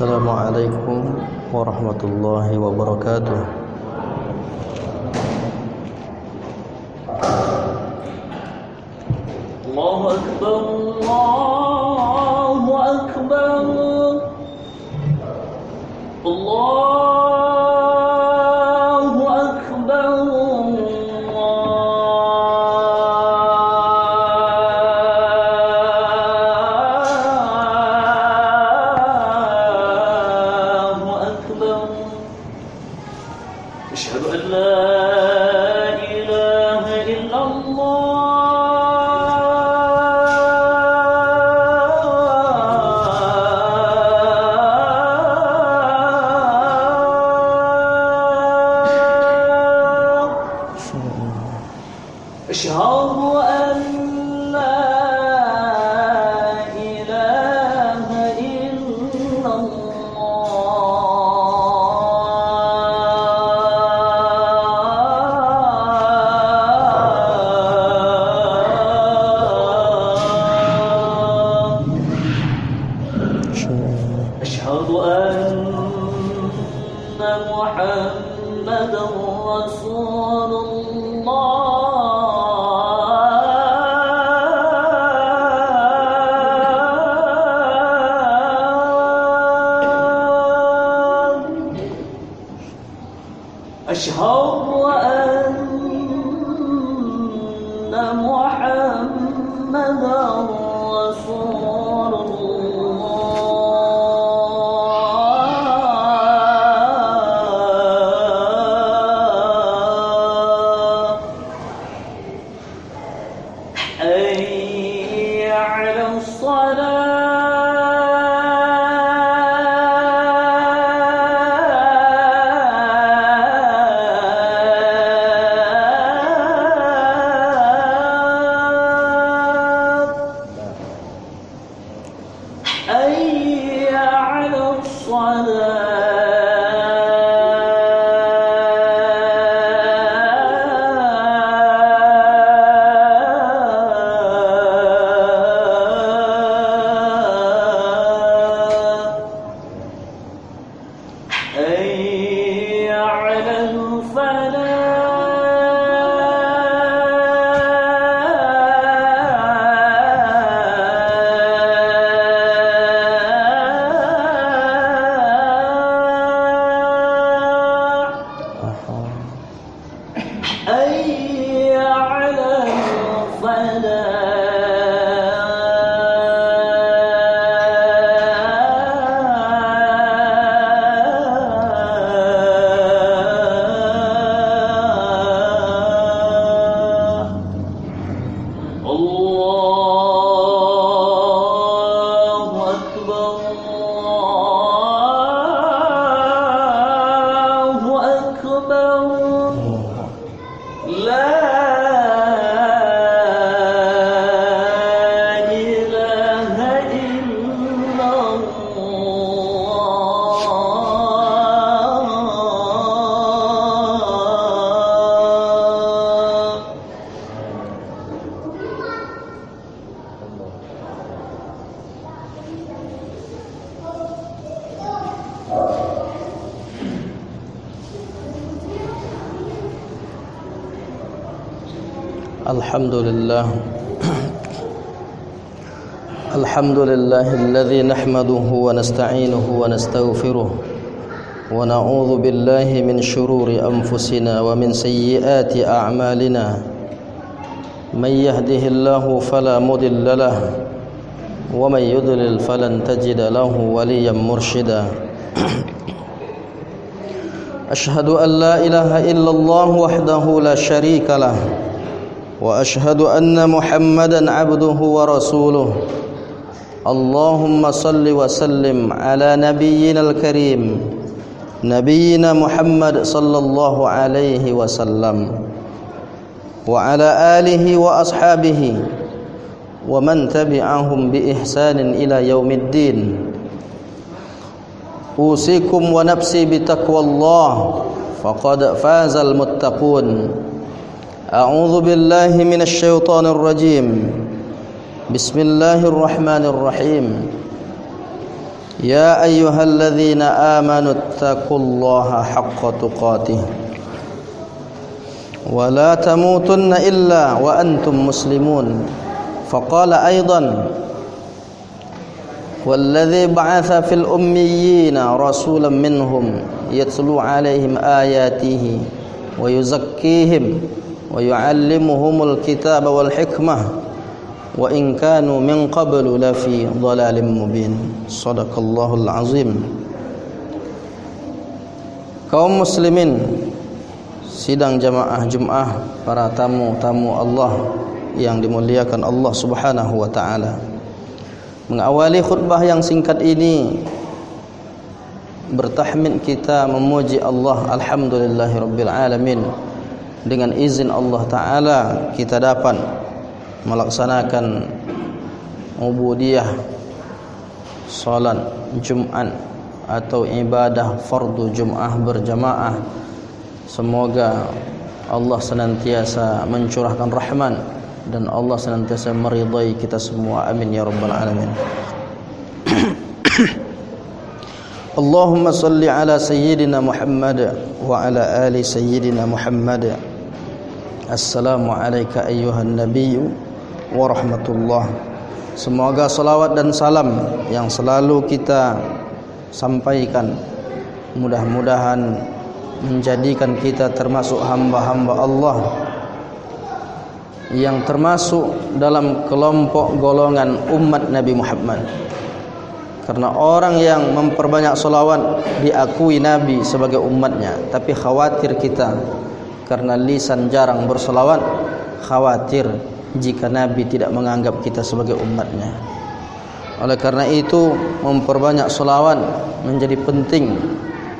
Assalamualaikum warahmatullahi wabarakatuh. Allahu Akbar, Allahu Akbar, Allahu Akbar, Allahu Akbar. Asyhadu an la ilaha illallah. أشهد أن لا إله إلا الله. أشهد أن محمدا رسول الله. أشهد أن محمدا رسول الله. حي على حي على الصلاة. حي على الفلاح. حي على الفلاح. الله أكبر، الله أكبر. لا إله إلا الله. Alhamdulillah. Alhamdulillahilladzi nahmaduhu wa nasta'inuhu wa nastaghfiruh wa na'udzu billahi min shururi anfusina wa min sayyiati a'malina. May yahdihillahu fala mudilla lahu wa may yudlil falan tajida lahu waliyyan mursyida. Ashhadu an la ilaha illallah wahdahu la syarika lah wa ashhadu anna Muhammadan abduhu wa rasuluh. Allahumma salli wa sallim ala nabiyyinal karim nabiyyina Muhammad sallallahu alaihi wasallam wa ala alihi wa ashabihi wa man tabi'ahum bi ihsanin ila yaumiddin. Usikum wa nafsi bi taqwallah faqad fazal muttaqun. A'udzu billahi minasy syaithanir rajim. Bismillahirrahmanirrahim. يا أيها الذين آمنوا اتقوا الله حق تقاته ولا تموتن إلا وأنتم مسلمون فقال أيضا والذي بعث في الأميين رسولا منهم يتلو عليهم آياته ويزكيهم ويعلمهم الكتاب والحكمة وإن كانوا من قبل لفي ضلال مبين صدق الله العظيم. Kaum muslimin, sidang jamaah Jumat, para tamu-tamu Allah yang dimuliakan Allah Subhanahu wa taala. Mengawali khutbah yang singkat ini bertahmid kita memuji Allah, alhamdulillahirabbil alamin. Dengan izin Allah taala kita dapat melaksanakan ubudiyah salat Jumat atau ibadah fardu Jumat berjamaah. Semoga Allah senantiasa mencurahkan rahman dan Allah senantiasa meridai kita semua, amin ya rabbal alamin. Allahumma salli ala sayyidina Muhammad wa ala ali sayyidina Muhammad. Assalamu alayka ayyuhan nabiyyu wa rahmatullah. Semoga salawat dan salam yang selalu kita sampaikan mudah-mudahan menjadikan kita termasuk hamba-hamba Allah yang termasuk dalam kelompok golongan umat Nabi Muhammad. Karena orang yang memperbanyak salawat diakui Nabi sebagai umatnya, tapi khawatir kita karena lisan jarang bersalawat, khawatir jika Nabi tidak menganggap kita sebagai umatnya. Oleh karena itu memperbanyak salawat menjadi penting,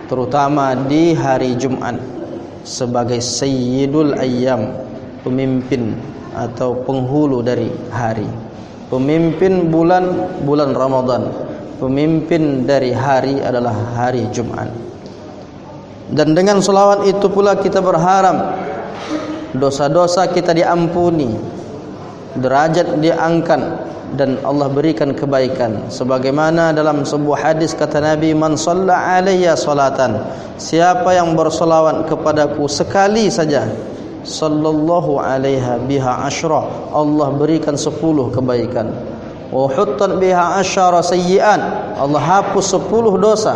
terutama di hari Jumat sebagai sayyidul ayyam, pemimpin atau penghulu dari hari, pemimpin bulan Ramadan, pemimpin dari hari adalah hari Jumat. Dan dengan salawat itu pula kita berharap dosa-dosa kita diampuni, derajat diangkat, dan Allah berikan kebaikan. Sebagaimana dalam sebuah hadis kata Nabi, man shalla alayya salatan, siapa yang bersolawat kepadaku sekali saja, sallallahu alaiha biha asyra, Allah berikan 10 kebaikan. Wa huttat biha asyara sayyi'an, Allah hapus 10 dosa.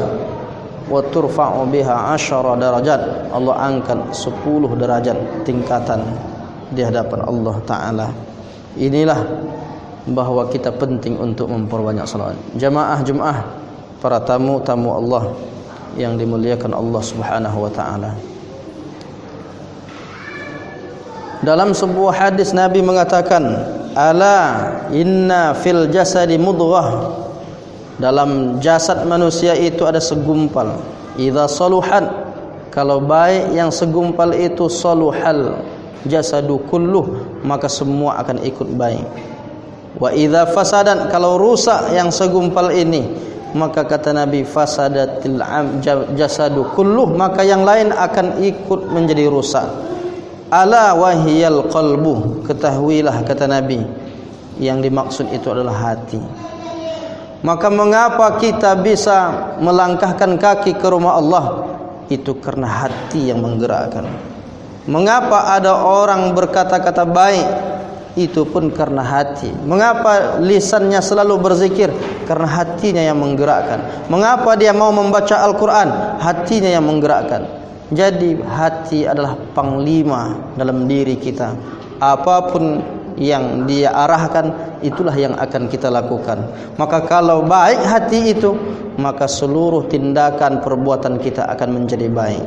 Wa turfa'u biha asyara darajat, Allah angkat 10 derajat tingkatan di hadapan Allah taala. Inilah bahwa kita penting untuk memperbanyak salawat. Jamaah Jumat, para tamu-tamu Allah yang dimuliakan Allah Subhanahu wa taala. Dalam sebuah hadis Nabi mengatakan, ala inna fil jasadi mudghah, dalam jasad manusia itu ada segumpal. Idza saluhat, kalau baik yang segumpal itu, saluhal jasadu kulluh, maka semua akan ikut baik. Wa idza fasadat, kalau rusak yang segumpal ini, maka kata Nabi, fasadatil jasadu kulluh, maka yang lain akan ikut menjadi rusak. Ala wahiyal qalbu, ketahuilah kata Nabi, yang dimaksud itu adalah hati. Maka mengapa kita bisa melangkahkan kaki ke rumah Allah? Itu karena hati yang menggerakkan. Mengapa ada orang berkata-kata baik? Itu pun karena hati. Mengapa lisannya selalu berzikir? Karena hatinya yang menggerakkan. Mengapa dia mau membaca Al-Quran? Hatinya yang menggerakkan. Jadi hati adalah panglima dalam diri kita. Apapun yang dia arahkan, itulah yang akan kita lakukan. Maka kalau baik hati itu, maka seluruh tindakan perbuatan kita akan menjadi baik.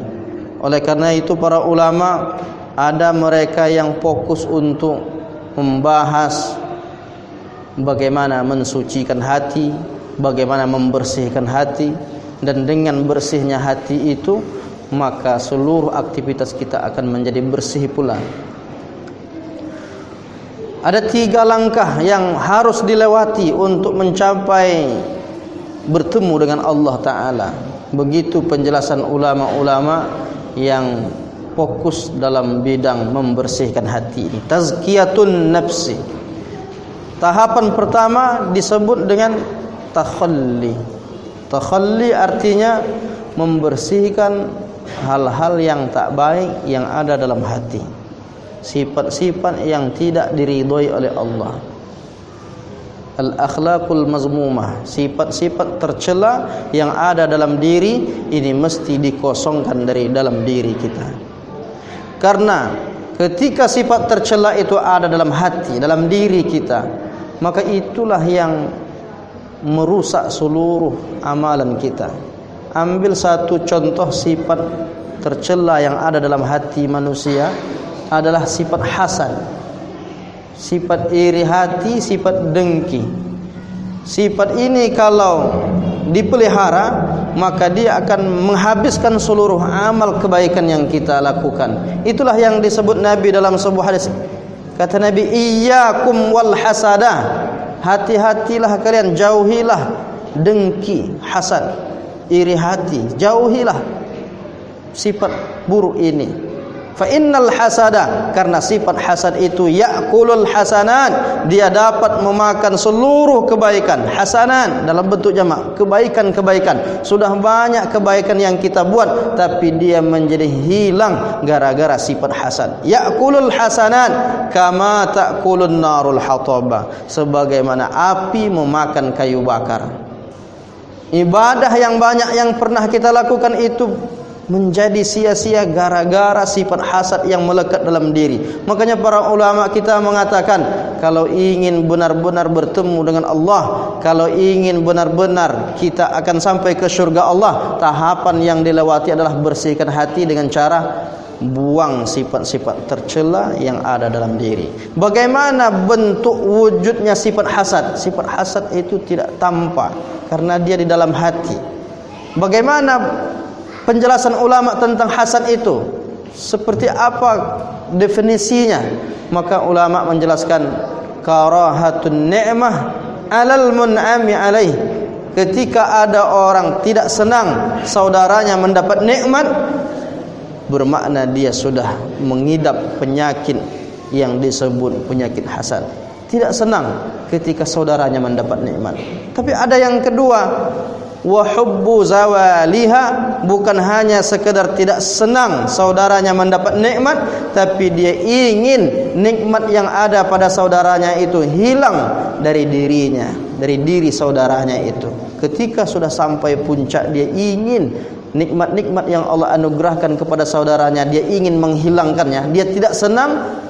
Oleh karena itu para ulama, ada mereka yang fokus untuk membahas bagaimana mensucikan hati, bagaimana membersihkan hati, dan dengan bersihnya hati itu, maka seluruh aktivitas kita akan menjadi bersih pula. Ada 3 langkah yang harus dilewati untuk mencapai bertemu dengan Allah Ta'ala. Begitu penjelasan ulama-ulama yang fokus dalam bidang membersihkan hati ini. Tazkiyatun nafsi. Tahapan pertama disebut dengan takhalli. Takhalli artinya membersihkan hal-hal yang tak baik yang ada dalam hati, sifat-sifat yang tidak diridhoi oleh Allah. Al-akhlaqul mazmumah, sifat-sifat tercela yang ada dalam diri ini mesti dikosongkan dari dalam diri kita. Karena ketika sifat tercela itu ada dalam hati, dalam diri kita, maka itulah yang merusak seluruh amalan kita. Ambil satu contoh sifat tercela yang ada dalam hati manusia adalah sifat hasad, sifat iri hati, sifat dengki. Sifat ini kalau dipelihara, maka dia akan menghabiskan seluruh amal kebaikan yang kita lakukan. Itulah yang disebut Nabi dalam sebuah hadis. Kata Nabi, iyyakum wal hasadah, hati-hatilah kalian, jauhilah dengki, hasad, iri hati, jauhilah sifat buruk ini. Fa innal hasada, karena sifat hasad itu ya'kulul hasanat, dia dapat memakan seluruh kebaikan. Hasanan dalam bentuk jamak, kebaikan-kebaikan. Sudah banyak kebaikan yang kita buat, tapi dia menjadi hilang gara-gara sifat hasad. Ya'kulul hasanat kama ta'kulun narul hataba, sebagaimana api memakan kayu bakar. Ibadah yang banyak yang pernah kita lakukan itu menjadi sia-sia gara-gara sifat hasad yang melekat dalam diri. Makanya para ulama kita mengatakan, kalau ingin benar-benar bertemu dengan Allah, kalau ingin benar-benar kita akan sampai ke surga Allah, tahapan yang dilewati adalah bersihkan hati dengan cara buang sifat-sifat tercela yang ada dalam diri. Bagaimana bentuk wujudnya sifat hasad? Sifat hasad itu tidak tampak karena dia di dalam hati. Bagaimana penjelasan ulama tentang hasad itu? Seperti apa definisinya? Maka ulama menjelaskan, karahatun ni'mah alal mun'ami alaih. Ketika ada orang tidak senang saudaranya mendapat nikmat, bermakna dia sudah mengidap penyakit yang disebut penyakit hasad. Tidak senang ketika saudaranya mendapat nikmat. Tapi ada yang kedua, wa hubbu zawaliha, bukan hanya sekedar tidak senang saudaranya mendapat nikmat, tapi dia ingin nikmat yang ada pada saudaranya itu hilang dari dirinya, dari diri saudaranya itu. Ketika sudah sampai puncak, dia ingin nikmat-nikmat yang Allah anugerahkan kepada saudaranya, dia ingin menghilangkannya. Dia tidak senang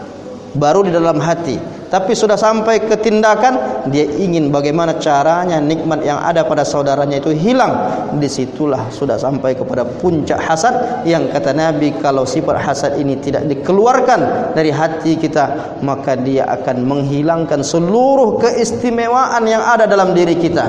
baru di dalam hati, tapi sudah sampai ke tindakan, dia ingin bagaimana caranya nikmat yang ada pada saudaranya itu hilang. Disitulah sudah sampai kepada puncak hasad, yang kata Nabi, kalau sifat hasad ini tidak dikeluarkan dari hati kita, maka dia akan menghilangkan seluruh keistimewaan yang ada dalam diri kita.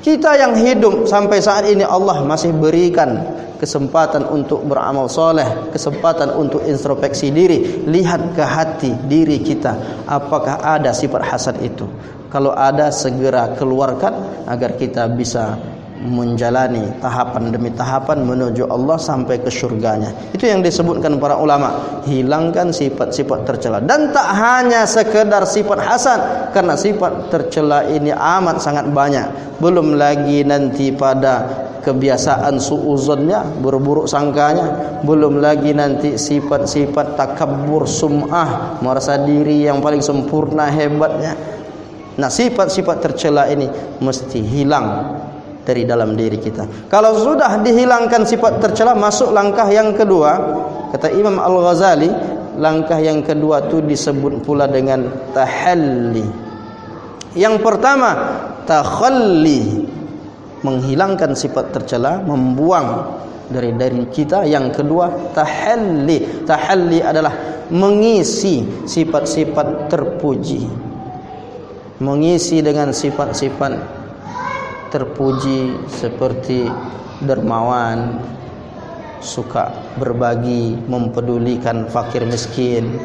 Kita yang hidup sampai saat ini, Allah masih berikan kesempatan untuk beramal soleh, kesempatan untuk introspeksi diri. Lihat ke hati diri kita, apakah ada sifat hasad itu? Kalau ada, segera keluarkan agar kita bisa menjalani tahapan demi tahapan menuju Allah sampai ke surganya. Itu yang disebutkan para ulama, hilangkan sifat-sifat tercela. Dan tak hanya sekedar sifat hasad, karena sifat tercela ini amat sangat banyak. Belum lagi nanti pada kebiasaan suuzonnya, berburuk sangkanya. Belum lagi nanti sifat-sifat takabbur, sum'ah, merasa diri yang paling sempurna, hebatnya. Nah, sifat-sifat tercela ini mesti hilang dari dalam diri kita. Kalau sudah dihilangkan sifat tercela, masuk langkah yang kedua. Kata Imam Al-Ghazali, langkah yang kedua itu disebut pula dengan tahalli. Yang pertama, takhalli, menghilangkan sifat tercela, membuang dari kita. Yang kedua, tahalli. Tahalli adalah mengisi sifat-sifat terpuji, mengisi dengan sifat-sifat terpuji seperti dermawan, suka berbagi, mempedulikan fakir miskin.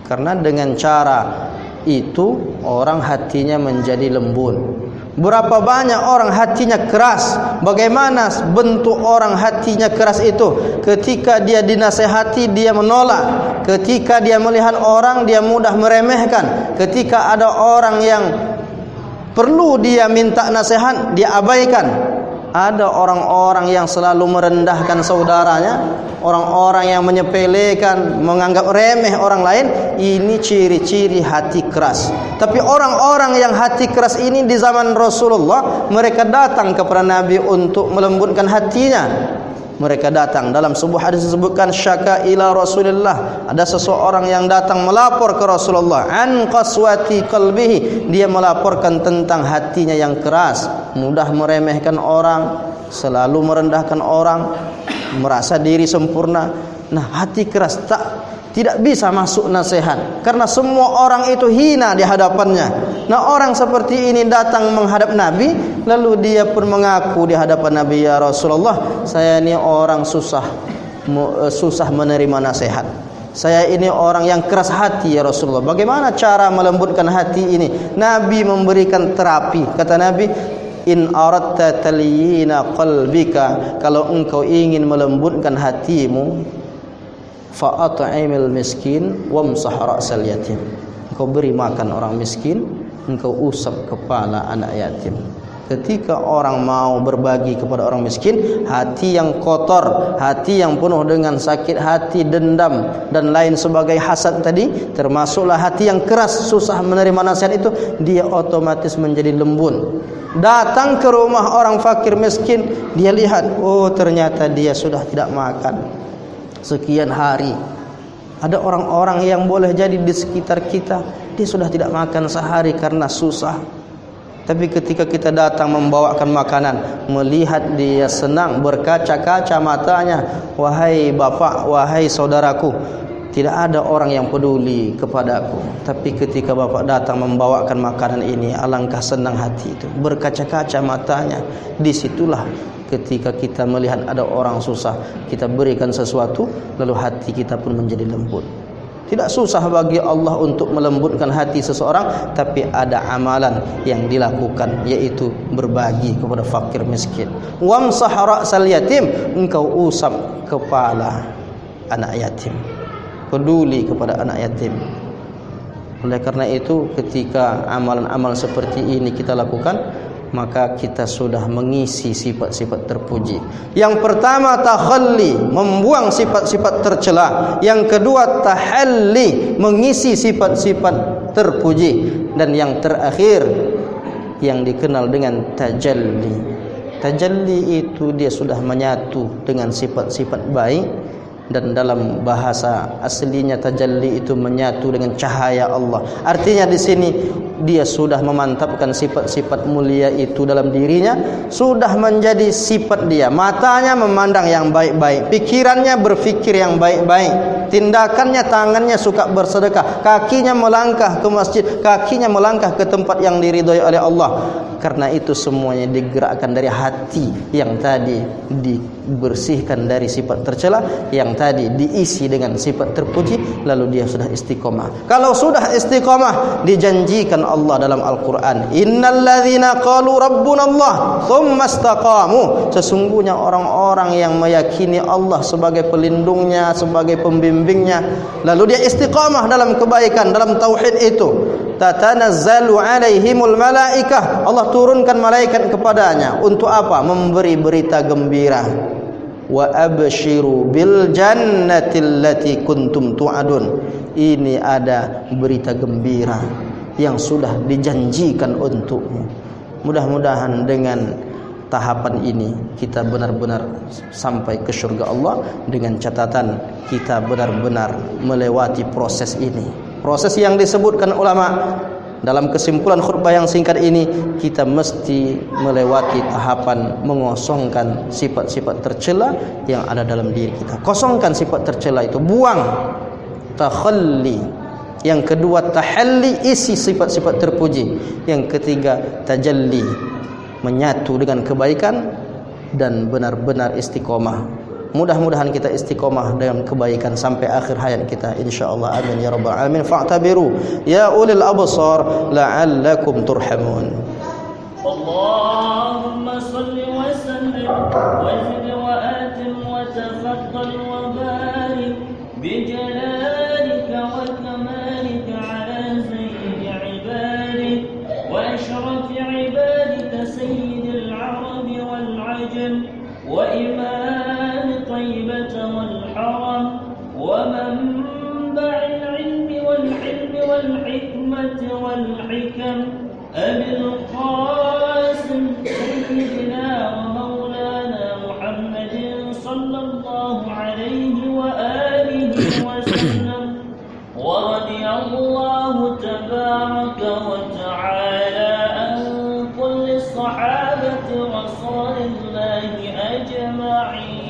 Karena dengan cara itu orang hatinya menjadi lembut. Berapa banyak orang hatinya keras? Bagaimana bentuk orang hatinya keras itu? Ketika dia dinasehati, dia menolak. Ketika dia melihat orang, dia mudah meremehkan. Ketika ada orang yang perlu dia minta nasihat, dia abaikan. Ada orang-orang yang selalu merendahkan saudaranya, orang-orang yang menyepelekan, menganggap remeh orang lain. Ini ciri-ciri hati keras. Tapi orang-orang yang hati keras ini di zaman Rasulullah, mereka datang kepada Nabi untuk melembutkan hatinya. Mereka datang, dalam sebuah hadis disebutkan syaka ila Rasulillah, ada seseorang yang datang melapor ke Rasulullah an qaswati qalbihi, dia melaporkan tentang hatinya yang keras, mudah meremehkan orang, selalu merendahkan orang, merasa diri sempurna. Nah, hati keras tidak bisa masuk nasihat karena semua orang itu hina di hadapannya. Nah, orang seperti ini datang menghadap Nabi, lalu dia pun mengaku di hadapan Nabi, ya Rasulullah, saya ini orang susah menerima nasihat. Saya ini orang yang keras hati, ya Rasulullah. Bagaimana cara melembutkan hati ini? Nabi memberikan terapi. Kata Nabi, in aradta talyina qalbika, kalau engkau ingin melembutkan hatimu, fa'at'imil miskin wamsah ra'sal yatim. Engkau beri makan orang miskin, engkau usap kepala anak yatim. Ketika orang mau berbagi kepada orang miskin, hati yang kotor, hati yang penuh dengan sakit hati, dendam dan lain sebagai hasad tadi, termasuklah hati yang keras, susah menerima nasihat itu, dia otomatis menjadi lembut. Datang ke rumah orang fakir miskin, dia lihat, oh ternyata dia sudah tidak makan sekian hari. Ada orang-orang yang boleh jadi di sekitar kita, dia sudah tidak makan sehari karena susah. Tapi ketika kita datang membawakan makanan, melihat dia senang, berkaca-kaca matanya, wahai bapak, wahai saudaraku, tidak ada orang yang peduli kepadaku. Tapi ketika bapak datang membawakan makanan ini, alangkah senang hati itu, berkaca-kaca matanya. Disitulah ketika kita melihat ada orang susah, kita berikan sesuatu, lalu hati kita pun menjadi lembut. Tidak susah bagi Allah untuk melembutkan hati seseorang, tapi ada amalan yang dilakukan, yaitu berbagi kepada fakir miskin. Wamsah ra'sal yatim, engkau usap kepala anak yatim, peduli kepada anak yatim. Oleh karena itu, ketika amalan-amalan seperti ini kita lakukan, maka kita sudah mengisi sifat-sifat terpuji. Yang pertama takhalli, membuang sifat-sifat tercela. Yang kedua tahalli, mengisi sifat-sifat terpuji. Dan yang terakhir yang dikenal dengan tajalli. Tajalli itu dia sudah menyatu dengan sifat-sifat baik. Dan dalam bahasa aslinya tajalli itu menyatu dengan cahaya Allah. Artinya di sini dia sudah memantapkan sifat-sifat mulia itu dalam dirinya, sudah menjadi sifat dia. Matanya memandang yang baik-baik, pikirannya berfikir yang baik-baik, tindakannya, tangannya suka bersedekah, kakinya melangkah ke masjid, kakinya melangkah ke tempat yang diridhoi oleh Allah. Karena itu semuanya digerakkan dari hati yang tadi dibersihkan dari sifat tercela, yang tadi diisi dengan sifat terpuji, lalu dia sudah istiqomah. Kalau sudah istiqomah, dijanjikan Allah dalam Al-Quran, innal ladzina qalu rabbuna Allah thumma istaqamu, sesungguhnya orang-orang yang meyakini Allah sebagai pelindungnya, sebagai pembimbingnya, lalu dia istiqamah dalam kebaikan, dalam tauhid itu, tatanazzalu alaihimul malaikah, Allah turunkan malaikat kepadanya untuk apa? Memberi berita gembira. Wa abshiru bil jannati allati kuntum tu'adun, ini ada berita gembira yang sudah dijanjikan untukmu. Mudah-mudahan dengan tahapan ini kita benar-benar sampai ke surga Allah, dengan catatan kita benar-benar melewati proses ini. Proses yang disebutkan ulama dalam kesimpulan khutbah yang singkat ini, kita mesti melewati tahapan mengosongkan sifat-sifat tercela yang ada dalam diri kita. Kosongkan sifat tercela itu, buang. Takhalli. Yang kedua tahalli, isi sifat-sifat terpuji. Yang ketiga tajalli, menyatu dengan kebaikan dan benar-benar istiqomah. Mudah-mudahan kita istiqomah dengan kebaikan sampai akhir hayat kita, insyaallah. Amin ya rabbal alamin. Fa'tabiru ya ulil absar la'allakum turhamun. Allahumma salli wa sallim wa zid wa atim wa tafaddal wa barik bi jalalika wa kamalika ala sayyidi ibadik wa ashrafi ibadika sayyidil arabi wal ajam وإمام طيبة والحرم ومنبع العلم والحلم والحكمة والحكم أبي القاسم سيدنا ومولانا محمد صلى الله عليه وآله وسلم ورضي الله تبارك وتعالى عن كل الصحابة رسول الله أجمعين.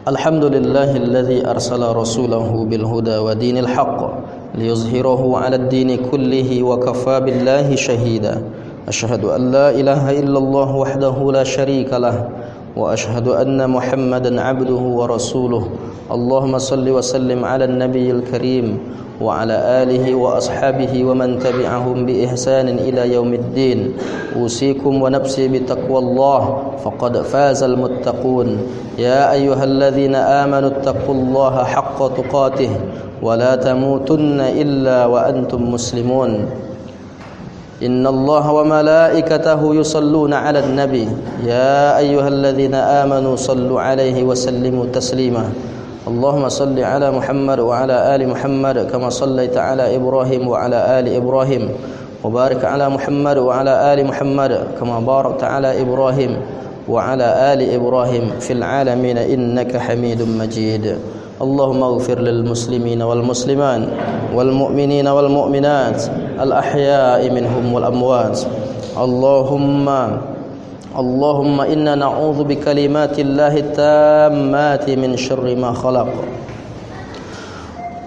الحمد لله الذي أرسل رسوله بالهدى ودين الحق ليظهره على الدين كله وكفى بالله شهيدا. أشهد أن لا إله إلا الله وحده لا شريك له وأشهد أن محمدا عبده ورسوله. اللهم صل وسلم على النبي الكريم وعلى آله وأصحابه ومن تبعهم بإحسان إلى يوم الدين. أوصيكم ونفسي بتقوى الله فقد فاز المتقون. يا أيها الذين آمنوا اتقوا الله حق تقاته ولا تموتن إلا وأنتم مسلمون. إن الله وملائكته يصلون على النبي يا أيها الذين آمنوا صلوا عليه وسلموا تسليما. اللهم صل على محمد وعلى آل محمد كما صليت على إبراهيم وعلى آل إبراهيم وبارك على محمد وعلى آل محمد كما باركت على إبراهيم وعلى آل إبراهيم في العالمين إنك حميد مجيد. اللهم اغفر للمسلمين والمسلمات والمؤمنين والمؤمنات الأحياء منهم والأموات. اللهم إنا نعوذ بكلمات الله التامات من شر ما خلق.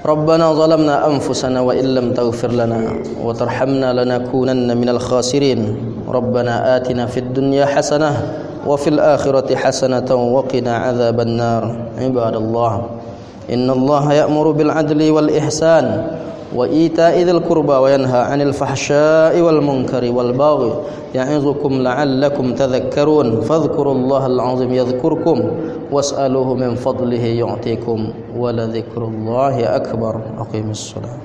ربنا ظلمنا أنفسنا وإن لم تغفر لنا وترحمنا لنكونن من الخاسرين. ربنا آتنا في الدنيا حسنة وفي الآخرة حسنة وقنا عذاب النار. عباد الله، إن الله يأمر بالعدل والإحسان وإيتاء ذي القربى وينهى عن الفحشاء والمنكر والبغي يعظكم لعلكم تذكرون. فاذكروا الله العظيم يذكركم واسألوه من فضله يعطيكم ولذكر الله أكبر. أقيموا الصلاة.